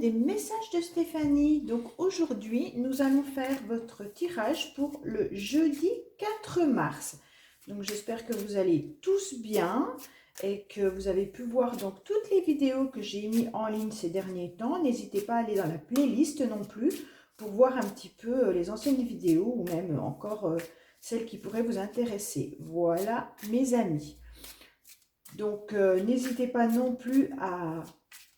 des messages de Stéphanie. Donc aujourd'hui, nous allons faire votre tirage pour le jeudi 4 mars. Donc j'espère que vous allez tous bien et que vous avez pu voir donc toutes les vidéos que j'ai mis en ligne ces derniers temps. N'hésitez pas à aller dans la playlist non plus pour voir un petit peu les anciennes vidéos ou même encore celles qui pourraient vous intéresser. Voilà mes amis. Donc n'hésitez pas non plus à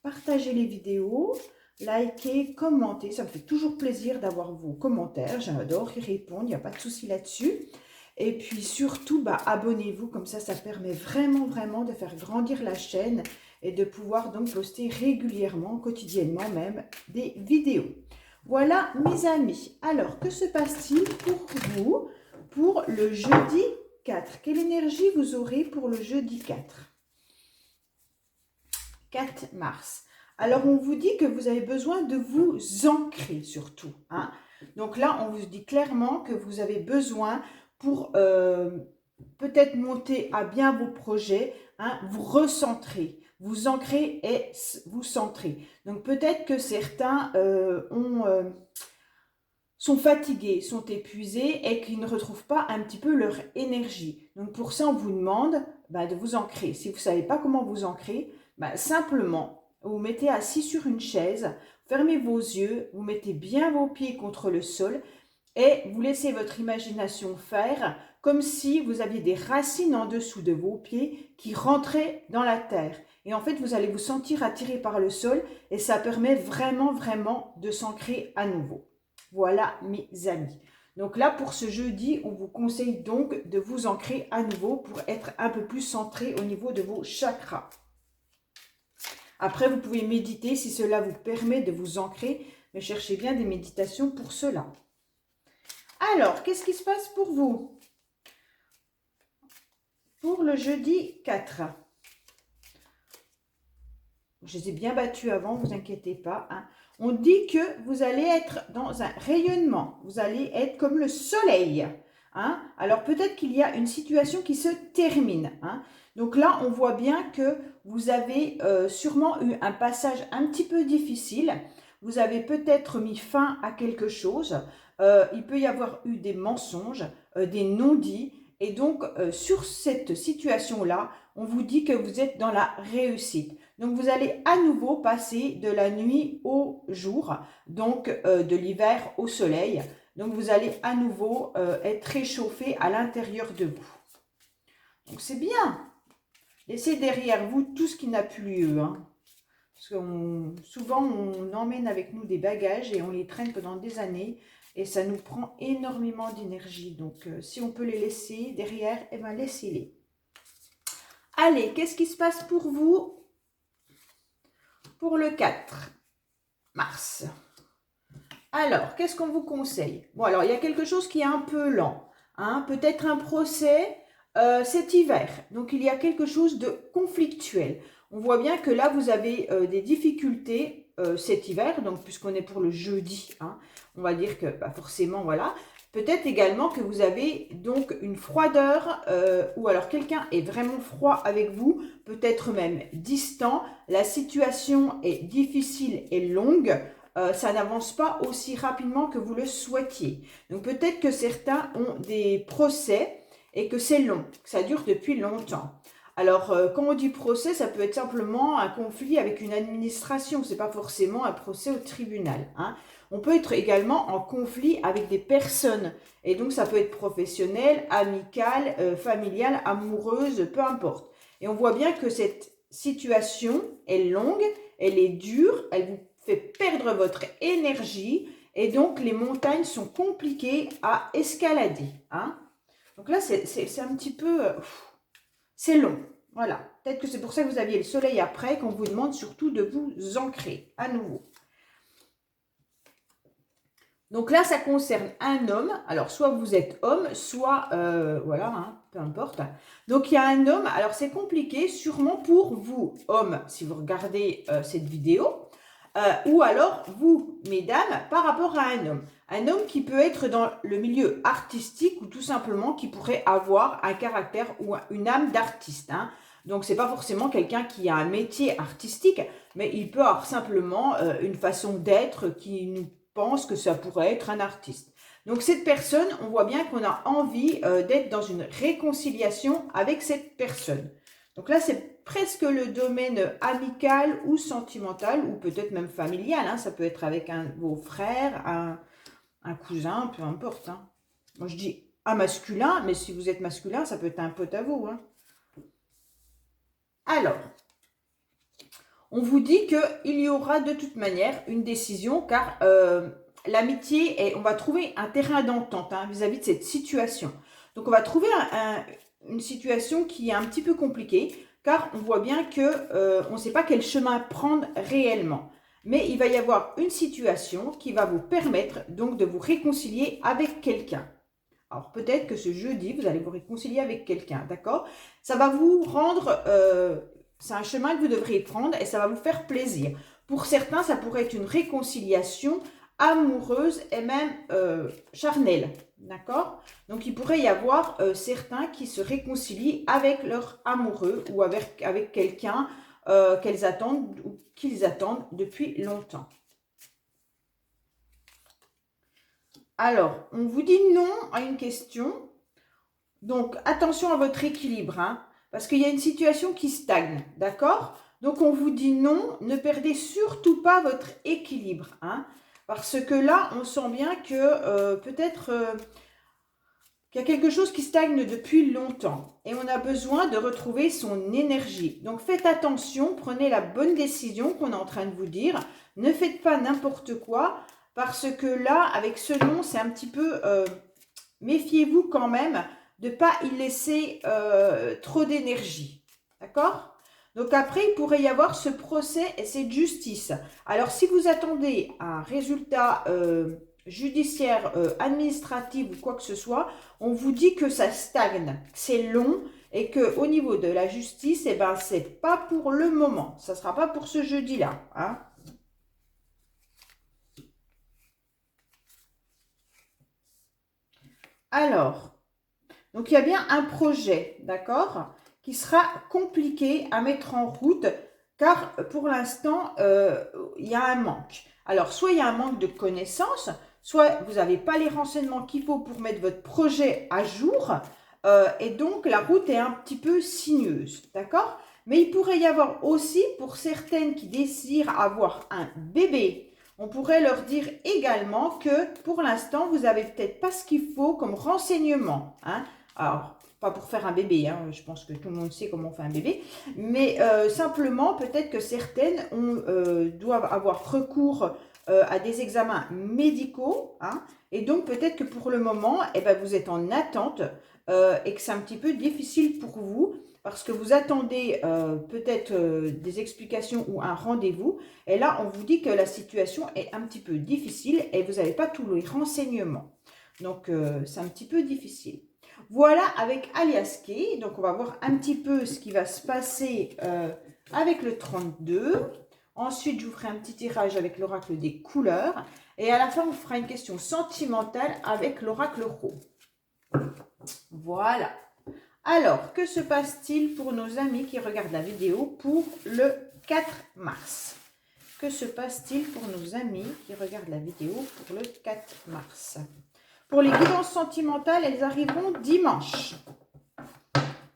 partager les vidéos, liker, commenter. Ça me fait toujours plaisir d'avoir vos commentaires. J'adore y répondre, il n'y a pas de souci là-dessus. Et puis surtout, abonnez-vous, comme ça permet vraiment de faire grandir la chaîne et de pouvoir donc poster régulièrement, quotidiennement même, des vidéos. Voilà mes amis. Alors, que se passe-t-il pour vous pour le jeudi 4? Quelle énergie vous aurez pour le jeudi 4 mars. Alors, on vous dit que vous avez besoin de vous ancrer surtout. Hein. Donc là, on vous dit clairement que vous avez besoin pour peut-être monter à bien vos projets, hein, vous recentrer, vous ancrer et vous centrer. Donc peut-être que certains sont fatigués, sont épuisés et qu'ils ne retrouvent pas un petit peu leur énergie. Donc pour ça, on vous demande de vous ancrer. Si vous ne savez pas comment vous ancrer, simplement, vous mettez assis sur une chaise, fermez vos yeux, vous mettez bien vos pieds contre le sol et vous laissez votre imagination faire comme si vous aviez des racines en dessous de vos pieds qui rentraient dans la terre. Et en fait, vous allez vous sentir attiré par le sol et ça permet vraiment de s'ancrer à nouveau. Voilà mes amis. Donc là, pour ce jeudi, on vous conseille donc de vous ancrer à nouveau pour être un peu plus centré au niveau de vos chakras. Après, vous pouvez méditer si cela vous permet de vous ancrer, mais cherchez bien des méditations pour cela. Alors, qu'est-ce qui se passe pour vous? Pour le jeudi 4. Je les ai bien battus avant, ne vous inquiétez pas. Hein. On dit que vous allez être dans un rayonnement. Vous allez être comme le soleil. Hein. Alors, peut-être qu'il y a une situation qui se termine. Hein. Donc là, on voit bien que vous avez sûrement eu un passage un petit peu difficile. Vous avez peut-être mis fin à quelque chose. Il peut y avoir eu des mensonges, des non-dits. Et donc, sur cette situation-là, on vous dit que vous êtes dans la réussite. Donc, vous allez à nouveau passer de la nuit au jour, donc de l'hiver au soleil. Donc, vous allez à nouveau être réchauffé à l'intérieur de vous. Donc, c'est bien. Laissez derrière vous tout ce qui n'a plus lieu. Hein. Parce que souvent, on emmène avec nous des bagages et on les traîne pendant des années. Et ça nous prend énormément d'énergie. Donc, si on peut les laisser derrière, laissez-les. Allez, qu'est-ce qui se passe pour vous pour le 4 mars? Alors, qu'est-ce qu'on vous conseille? Bon, alors, il y a quelque chose qui est un peu lent. Hein, peut-être un procès cet hiver. Donc, il y a quelque chose de conflictuel. On voit bien que là, vous avez des difficultés cet hiver. Donc, puisqu'on est pour le jeudi, hein, on va dire que forcément, voilà. Peut-être également que vous avez donc une froideur ou alors quelqu'un est vraiment froid avec vous, peut-être même distant. La situation est difficile et longue. Ça n'avance pas aussi rapidement que vous le souhaitiez. Donc peut-être que certains ont des procès et que c'est long, que ça dure depuis longtemps. Alors, quand on dit procès, ça peut être simplement un conflit avec une administration. Ce n'est pas forcément un procès au tribunal. Hein. On peut être également en conflit avec des personnes. Et donc, ça peut être professionnel, amical, familial, amoureuse, peu importe. Et on voit bien que cette situation est longue, elle est dure, elle vous fait perdre votre énergie. Et donc, les montagnes sont compliquées à escalader. Hein. Donc là, c'est un petit peu... c'est long. Voilà. Peut-être que c'est pour ça que vous aviez le soleil après, qu'on vous demande surtout de vous ancrer à nouveau. Donc là, ça concerne un homme. Alors, soit vous êtes homme, soit, voilà, hein, peu importe. Donc, il y a un homme. Alors, c'est compliqué, sûrement pour vous, hommes, si vous regardez cette vidéo. Ou alors, vous, mesdames, par rapport à un homme. Un homme qui peut être dans le milieu artistique ou tout simplement qui pourrait avoir un caractère ou une âme d'artiste. Hein. Donc, ce n'est pas forcément quelqu'un qui a un métier artistique, mais il peut avoir simplement une façon d'être qui nous pense que ça pourrait être un artiste. Donc, cette personne, on voit bien qu'on a envie d'être dans une réconciliation avec cette personne. Donc là, c'est presque le domaine amical ou sentimental, ou peut-être même familial. Hein. Ça peut être avec un de vos frères, un cousin, peu importe. Hein. Moi, je dis un masculin, mais si vous êtes masculin, ça peut être un pote à vous. Hein. Alors, on vous dit qu'il y aura de toute manière une décision, car l'amitié, on va trouver un terrain d'entente vis-à-vis de cette situation. Donc, on va trouver une situation qui est un petit peu compliquée, car on voit bien qu'on ne sait pas quel chemin prendre réellement. Mais il va y avoir une situation qui va vous permettre donc de vous réconcilier avec quelqu'un. Alors peut-être que ce jeudi, vous allez vous réconcilier avec quelqu'un, d'accord? Ça va vous rendre, c'est un chemin que vous devriez prendre et ça va vous faire plaisir. Pour certains, ça pourrait être une réconciliation amoureuse et même charnelle, d'accord? Donc il pourrait y avoir certains qui se réconcilient avec leur amoureux ou avec quelqu'un qu'elles attendent ou qu'ils attendent depuis longtemps. Alors, on vous dit non à une question. Donc, attention à votre équilibre, hein, parce qu'il y a une situation qui stagne, d'accord? Donc, on vous dit non, ne perdez surtout pas votre équilibre, hein, parce que là, on sent bien que peut-être qu'il y a quelque chose qui stagne depuis longtemps et on a besoin de retrouver son énergie. Donc, faites attention, prenez la bonne décision qu'on est en train de vous dire. Ne faites pas n'importe quoi, parce que là, avec ce non, c'est un petit peu... méfiez-vous quand même de ne pas y laisser trop d'énergie. D'accord? Donc après, il pourrait y avoir ce procès et cette justice. Alors, si vous attendez un résultat judiciaire, administratif ou quoi que ce soit, on vous dit que ça stagne, c'est long et qu'au niveau de la justice, eh ben, c'est pas pour le moment. Ça ne sera pas pour ce jeudi-là. Hein? Alors, donc, il y a bien un projet, d'accord, qui sera compliqué à mettre en route, car pour l'instant, il y a un manque. Alors, soit il y a un manque de connaissances, soit vous n'avez pas les renseignements qu'il faut pour mettre votre projet à jour, et donc la route est un petit peu sinueuse, d'accord? Mais il pourrait y avoir aussi, pour certaines qui désirent avoir un bébé, on pourrait leur dire également que pour l'instant, vous n'avez peut-être pas ce qu'il faut comme renseignement, hein? Alors, pas pour faire un bébé, hein, je pense que tout le monde sait comment on fait un bébé, mais simplement, peut-être que certaines doivent avoir recours à des examens médicaux, hein, et donc peut-être que pour le moment, eh ben, vous êtes en attente et que c'est un petit peu difficile pour vous, parce que vous attendez peut-être des explications ou un rendez-vous, et là, on vous dit que la situation est un petit peu difficile et vous n'avez pas tous les renseignements. Donc, c'est un petit peu difficile. Voilà avec Aliaské. Donc, on va voir un petit peu ce qui va se passer avec le 32. Ensuite, je vous ferai un petit tirage avec l'oracle des couleurs. Et à la fin, on fera une question sentimentale avec l'oracle Ro. Voilà. Alors, que se passe-t-il pour nos amis qui regardent la vidéo pour le 4 mars? Que se passe-t-il pour nos amis qui regardent la vidéo pour le 4 mars? Pour les guidances sentimentales, elles arriveront dimanche.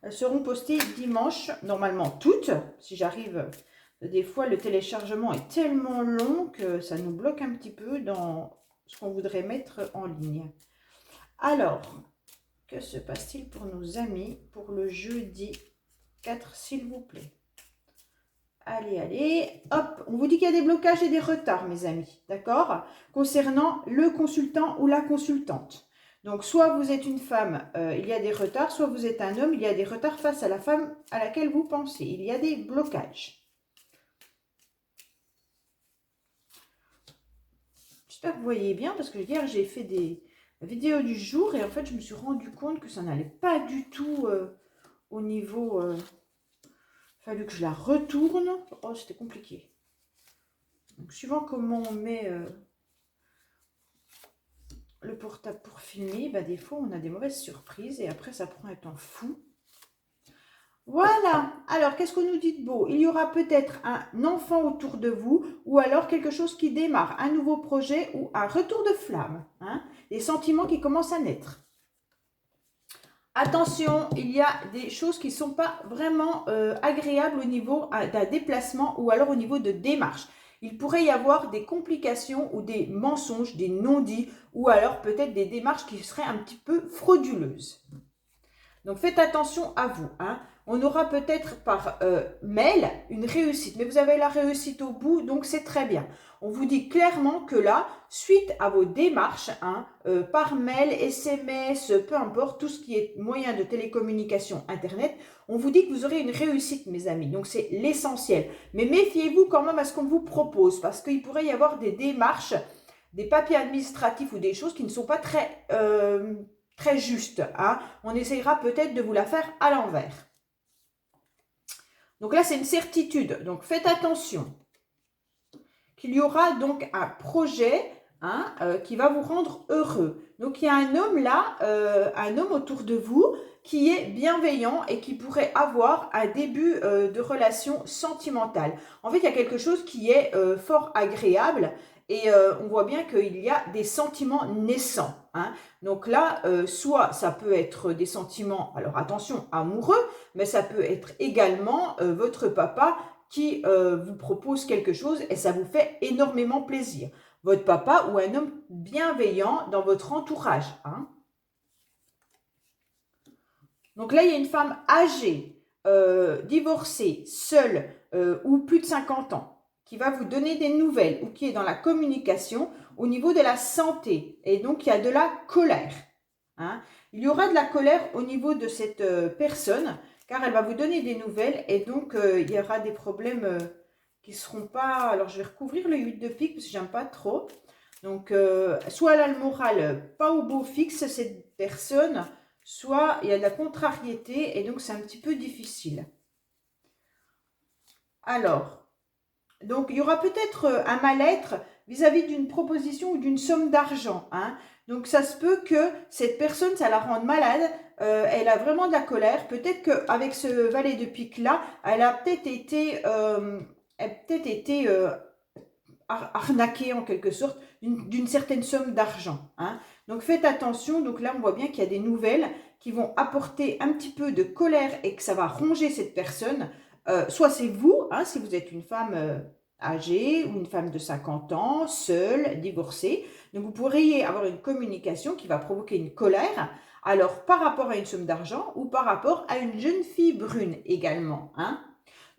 Elles seront postées dimanche, normalement toutes. Si j'arrive, des fois le téléchargement est tellement long que ça nous bloque un petit peu dans ce qu'on voudrait mettre en ligne. Alors, que se passe-t-il pour nos amis pour le jeudi 4, s'il vous plaît? Allez, allez, hop, on vous dit qu'il y a des blocages et des retards, mes amis, d'accord? Concernant le consultant ou la consultante. Donc, soit vous êtes une femme, il y a des retards, soit vous êtes un homme, il y a des retards face à la femme à laquelle vous pensez. Il y a des blocages. J'espère que vous voyez bien, parce que hier, j'ai fait des vidéos du jour et en fait, je me suis rendu compte que ça n'allait pas du tout au niveau... fallu que je la retourne. Oh, c'était compliqué. Donc, suivant comment on met le portable pour filmer, bah, des fois, on a des mauvaises surprises et après, ça prend un temps fou. Voilà. Alors, qu'est-ce qu'on nous dit de beau? Il y aura peut-être un enfant autour de vous ou alors quelque chose qui démarre, un nouveau projet ou un retour de flamme. Hein, des sentiments qui commencent à naître. Attention, il y a des choses qui ne sont pas vraiment agréables au niveau d'un déplacement ou alors au niveau de démarche. Il pourrait y avoir des complications ou des mensonges, des non-dits ou alors peut-être des démarches qui seraient un petit peu frauduleuses. Donc faites attention à vous. Hein. On aura peut-être par mail une réussite, mais vous avez la réussite au bout, donc c'est très bien. On vous dit clairement que là, suite à vos démarches, hein, par mail, SMS, peu importe, tout ce qui est moyen de télécommunication, Internet, on vous dit que vous aurez une réussite, mes amis. Donc c'est l'essentiel. Mais méfiez-vous quand même à ce qu'on vous propose, parce qu'il pourrait y avoir des démarches, des papiers administratifs ou des choses qui ne sont pas très juste. Hein. On essayera peut-être de vous la faire à l'envers. Donc là, c'est une certitude. Donc faites attention qu'il y aura donc un projet qui va vous rendre heureux. Donc il y a un homme là, un homme autour de vous qui est bienveillant et qui pourrait avoir un début de relation sentimentale. En fait, il y a quelque chose qui est fort agréable. Et on voit bien qu'il y a des sentiments naissants. Hein. Donc là, soit ça peut être des sentiments, alors attention, amoureux, mais ça peut être également votre papa qui vous propose quelque chose et ça vous fait énormément plaisir. Votre papa ou un homme bienveillant dans votre entourage. Hein. Donc là, il y a une femme âgée, divorcée, seule ou plus de 50 ans qui va vous donner des nouvelles ou qui est dans la communication au niveau de la santé. Et donc, il y a de la colère. Hein. Il y aura de la colère au niveau de cette personne car elle va vous donner des nouvelles et donc il y aura des problèmes qui ne seront pas... Alors, je vais recouvrir le 8 de pique parce que j'aime pas trop. Donc, soit elle a le moral pas au beau fixe, cette personne, soit il y a de la contrariété et donc c'est un petit peu difficile. Alors... Donc, il y aura peut-être un mal-être vis-à-vis d'une proposition ou d'une somme d'argent. Hein. Donc, ça se peut que cette personne, ça la rende malade, elle a vraiment de la colère. Peut-être qu'avec ce valet de pique-là, elle a peut-être été arnaquée en quelque sorte d'une certaine somme d'argent. Hein. Donc, faites attention. Donc là, on voit bien qu'il y a des nouvelles qui vont apporter un petit peu de colère et que ça va ronger cette personne. Soit c'est vous, hein, si vous êtes une femme âgée ou une femme de 50 ans, seule, divorcée. Donc, vous pourriez avoir une communication qui va provoquer une colère. Alors, par rapport à une somme d'argent ou par rapport à une jeune fille brune également. Hein.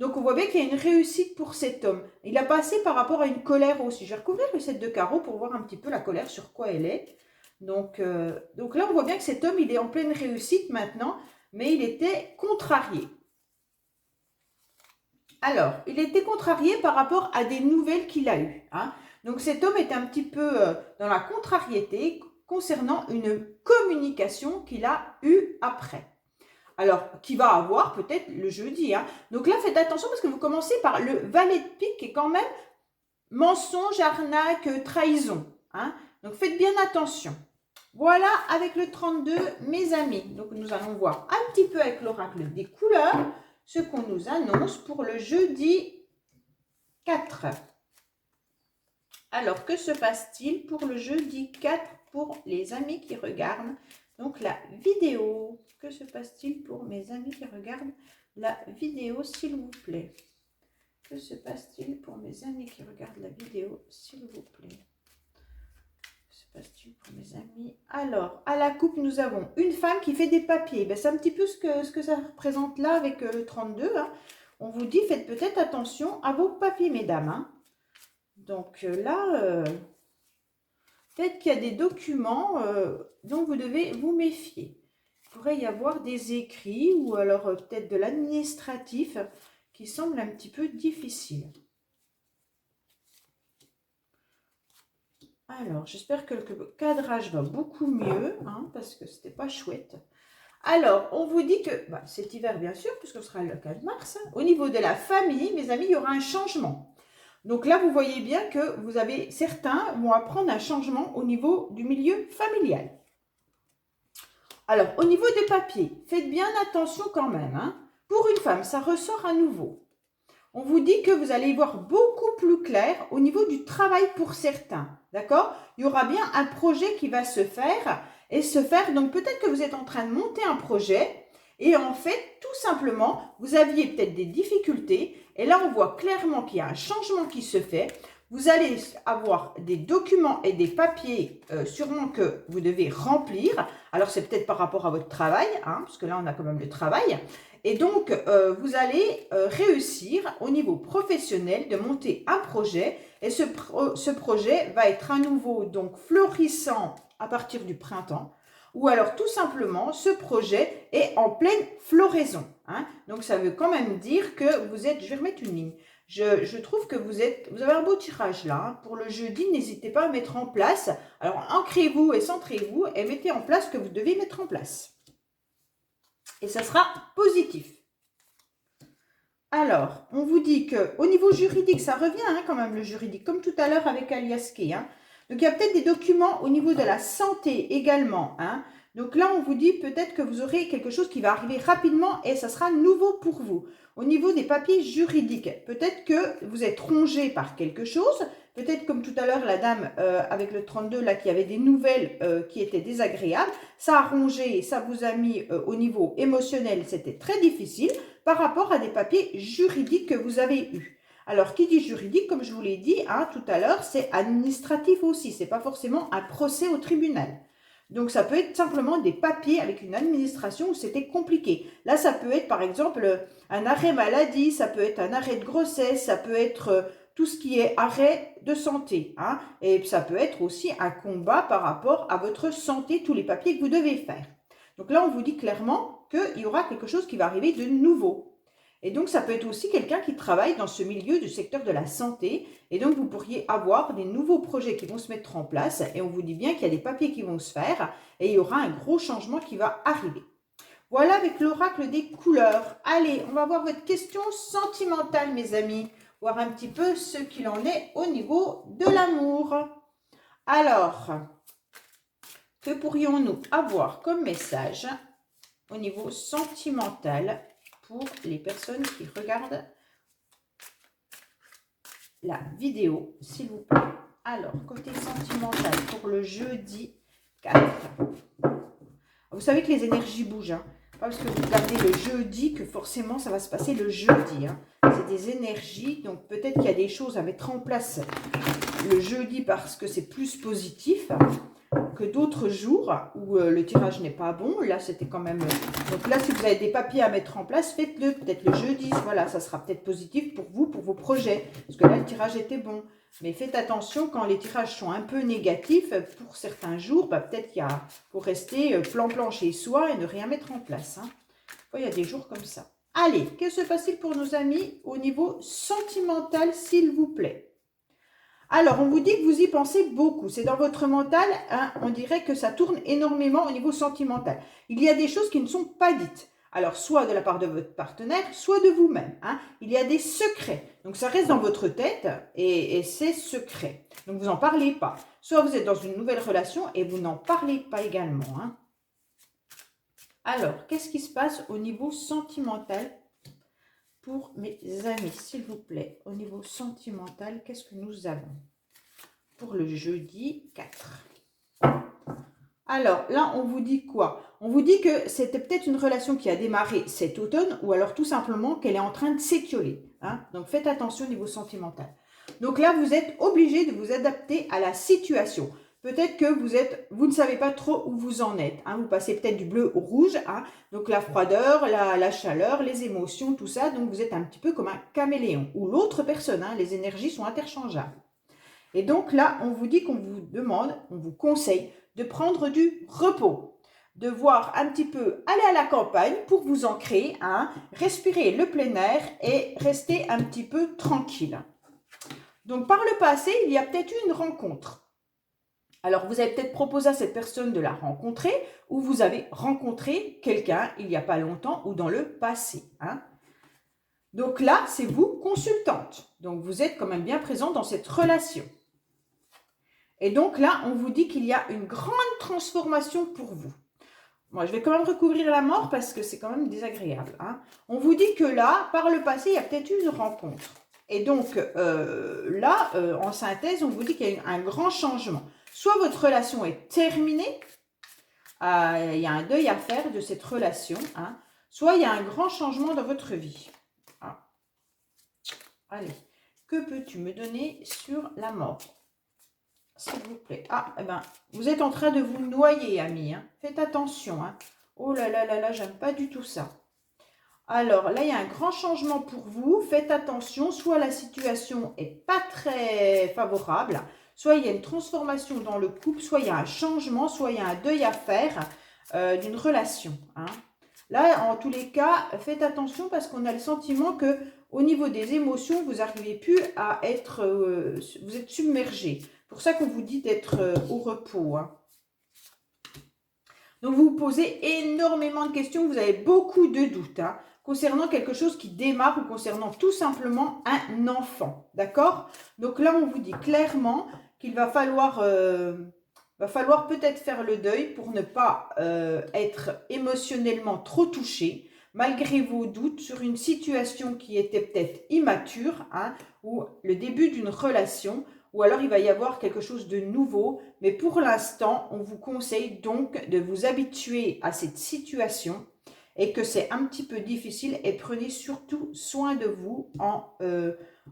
Donc, on voit bien qu'il y a une réussite pour cet homme. Il a passé par rapport à une colère aussi. Je vais recouvrir le 7 de carreau pour voir un petit peu la colère, sur quoi elle est. Donc là, on voit bien que cet homme, il est en pleine réussite maintenant, mais il était contrarié. Alors, il était contrarié par rapport à des nouvelles qu'il a eues. Hein. Donc, cet homme est un petit peu dans la contrariété concernant une communication qu'il a eue après. Alors, qui va avoir peut-être le jeudi. Hein. Donc là, faites attention parce que vous commencez par le valet de pique qui est quand même mensonge, arnaque, trahison. Hein. Donc, faites bien attention. Voilà avec le 32, mes amis. Donc, nous allons voir un petit peu avec l'oracle des couleurs ce qu'on nous annonce pour le jeudi 4. Alors, que se passe-t-il pour le jeudi 4 pour les amis qui regardent donc la vidéo? Que se passe-t-il pour mes amis qui regardent la vidéo, s'il vous plaît? Que se passe-t-il pour mes amis qui regardent la vidéo, s'il vous plaît? Que se passe-t-il pour mes amis? Alors, à la coupe, nous avons une femme qui fait des papiers. Ben, c'est un petit peu ce que ça représente là avec le 32. Hein. On vous dit, faites peut-être attention à vos papiers, mesdames. Hein. Donc là, peut-être qu'il y a des documents dont vous devez vous méfier. Il pourrait y avoir des écrits ou alors peut-être de l'administratif qui semble un petit peu difficile. Alors, j'espère que le cadrage va beaucoup mieux, hein, parce que c'était pas chouette. Alors, on vous dit que cet hiver, bien sûr, puisque ce sera le 4 mars, hein, au niveau de la famille, mes amis, il y aura un changement. Donc là, vous voyez bien que vous avez certains vont apprendre un changement au niveau du milieu familial. Alors, au niveau des papiers, faites bien attention quand même, hein, Pour une femme, ça ressort à nouveau. On vous dit que vous allez y voir beaucoup plus clair au niveau du travail pour certains. D'accord? Il y aura bien un projet qui va se faire donc peut-être que vous êtes en train de monter un projet et en fait, tout simplement, vous aviez peut-être des difficultés et là, on voit clairement qu'il y a un changement qui se fait. Vous allez avoir des documents et des papiers sûrement que vous devez remplir. Alors, c'est peut-être par rapport à votre travail, hein, parce que là, on a quand même le travail. Et donc, vous allez réussir au niveau professionnel de monter un projet. Et ce projet va être à nouveau donc florissant à partir du printemps. Ou alors, tout simplement, ce projet est en pleine floraison. Hein. Donc, ça veut quand même dire que vous êtes... Je vais remettre une ligne. Je trouve que vous avez un beau tirage là. Hein. Pour le jeudi, n'hésitez pas à mettre en place. Alors, ancrez-vous et centrez-vous et mettez en place ce que vous devez mettre en place. Et ça sera positif. Alors, on vous dit qu'au niveau juridique, ça revient hein, quand même le juridique, comme tout à l'heure avec Aliaské. Hein. Donc, il y a peut-être des documents au niveau de la santé également. Hein. Donc là, on vous dit peut-être que vous aurez quelque chose qui va arriver rapidement et ça sera nouveau pour vous. Au niveau des papiers juridiques, peut-être que vous êtes rongé par quelque chose. Peut-être comme tout à l'heure, la dame avec le 32, là, qui avait des nouvelles qui étaient désagréables. Ça a rongé, ça vous a mis au niveau émotionnel, c'était très difficile par rapport à des papiers juridiques que vous avez eus. Alors, qui dit juridique, comme je vous l'ai dit hein, tout à l'heure, c'est administratif aussi. Ce n'est pas forcément un procès au tribunal. Donc, ça peut être simplement des papiers avec une administration où c'était compliqué. Là, ça peut être, par exemple, un arrêt maladie, ça peut être un arrêt de grossesse, ça peut être tout ce qui est arrêt de santé. Hein, et ça peut être aussi un combat par rapport à votre santé, tous les papiers que vous devez faire. Donc là, on vous dit clairement qu'il y aura quelque chose qui va arriver de nouveau. Et donc, ça peut être aussi quelqu'un qui travaille dans ce milieu du secteur de la santé. Et donc, vous pourriez avoir des nouveaux projets qui vont se mettre en place. Et on vous dit bien qu'il y a des papiers qui vont se faire. Et il y aura un gros changement qui va arriver. Voilà avec l'oracle des couleurs. Allez, on va voir votre question sentimentale, mes amis. Voir un petit peu ce qu'il en est au niveau de l'amour. Alors, que pourrions-nous avoir comme message au niveau sentimental pour les personnes qui regardent la vidéo, s'il vous plaît. Alors, côté sentimental pour le jeudi 4. Vous savez que les énergies bougent. Hein. Pas parce que vous regardez le jeudi que forcément ça va se passer le jeudi. Hein. C'est des énergies, donc peut-être qu'il y a des choses à mettre en place le jeudi parce que c'est plus positif que d'autres jours où le tirage n'est pas bon. Là, c'était quand même... Donc là, si vous avez des papiers à mettre en place, faites-le. Peut-être le jeudi. Voilà, ça sera peut-être positif pour vous, pour vos projets. Parce que là, le tirage était bon. Mais faites attention quand les tirages sont un peu négatifs. Pour certains jours, bah, peut-être qu'il faut rester plan-plan chez soi et ne rien mettre en place. Hein. Il y a des jours comme ça. Allez, que se passe-t-il pour nos amis au niveau sentimental, s'il vous plaît? Alors, on vous dit que vous y pensez beaucoup. C'est dans votre mental, hein, on dirait que ça tourne énormément au niveau sentimental. Il y a des choses qui ne sont pas dites. Alors, soit de la part de votre partenaire, soit de vous-même. Hein. Il y a des secrets. Donc, ça reste dans votre tête et c'est secret. Donc, vous n'en parlez pas. Soit vous êtes dans une nouvelle relation et vous n'en parlez pas également. Hein. Alors, qu'est-ce qui se passe au niveau sentimental pour mes amis, s'il vous plaît, au niveau sentimental, qu'est-ce que nous avons pour le jeudi 4? Alors, là, on vous dit quoi? On vous dit que c'était peut-être une relation qui a démarré cet automne ou alors tout simplement qu'elle est en train de s'étioler. Hein? Donc, faites attention au niveau sentimental. Donc là, vous êtes obligé de vous adapter à la situation. Peut-être que vous ne savez pas trop où vous en êtes. Hein. Vous passez peut-être du bleu au rouge. Hein. Donc la froideur, la chaleur, les émotions, tout ça. Donc vous êtes un petit peu comme un caméléon. Ou l'autre personne. Hein. Les énergies sont interchangeables. Et donc là, on vous dit qu'on vous demande, on vous conseille de prendre du repos. De voir un petit peu aller à la campagne pour vous ancrer. Hein. Respirer le plein air et rester un petit peu tranquille. Donc par le passé, il y a peut-être eu une rencontre. Alors, vous avez peut-être proposé à cette personne de la rencontrer ou vous avez rencontré quelqu'un il n'y a pas longtemps ou dans le passé. Hein. Donc là, c'est vous, consultante. Donc, vous êtes quand même bien présent dans cette relation. Et donc là, on vous dit qu'il y a une grande transformation pour vous. Moi, je vais quand même recouvrir la mort parce que c'est quand même désagréable. Hein. On vous dit que là, par le passé, il y a peut-être eu une rencontre. Et donc, là, en synthèse, on vous dit qu'il y a eu un grand changement. Soit votre relation est terminée, il y a un deuil à faire de cette relation, hein, soit il y a un grand changement dans votre vie. Ah. Allez, que peux-tu me donner sur la mort, s'il vous plaît? Ah, eh ben, vous êtes en train de vous noyer, amis. Hein. Faites attention. Hein. Oh là là là là, j'aime pas du tout ça. Alors, là, il y a un grand changement pour vous. Faites attention. Soit la situation est pas très favorable, soit il y a une transformation dans le couple, soit il y a un changement, soit il y a un deuil à faire d'une relation. Hein. Là, en tous les cas, faites attention parce qu'on a le sentiment que au niveau des émotions, vous n'arrivez plus à être... vous êtes submergé. C'est pour ça qu'on vous dit d'être au repos. Hein. Donc, vous vous posez énormément de questions. Vous avez beaucoup de doutes hein, concernant quelque chose qui démarre ou concernant tout simplement un enfant. D'accord? Donc là, on vous dit clairement qu'il va falloir peut-être faire le deuil pour ne pas être émotionnellement trop touché, malgré vos doutes sur une situation qui était peut-être immature, hein, ou le début d'une relation, ou alors il va y avoir quelque chose de nouveau. Mais pour l'instant, on vous conseille donc de vous habituer à cette situation et que c'est un petit peu difficile et prenez surtout soin de vous en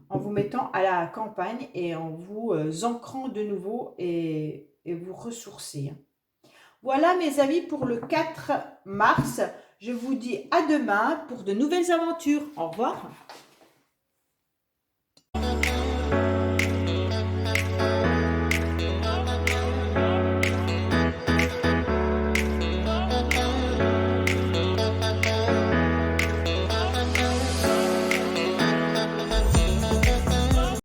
vous mettant à la campagne et en vous ancrant de nouveau et vous ressourcer. Voilà mes amis pour le 4 mars. Je vous dis à demain pour de nouvelles aventures. Au revoir.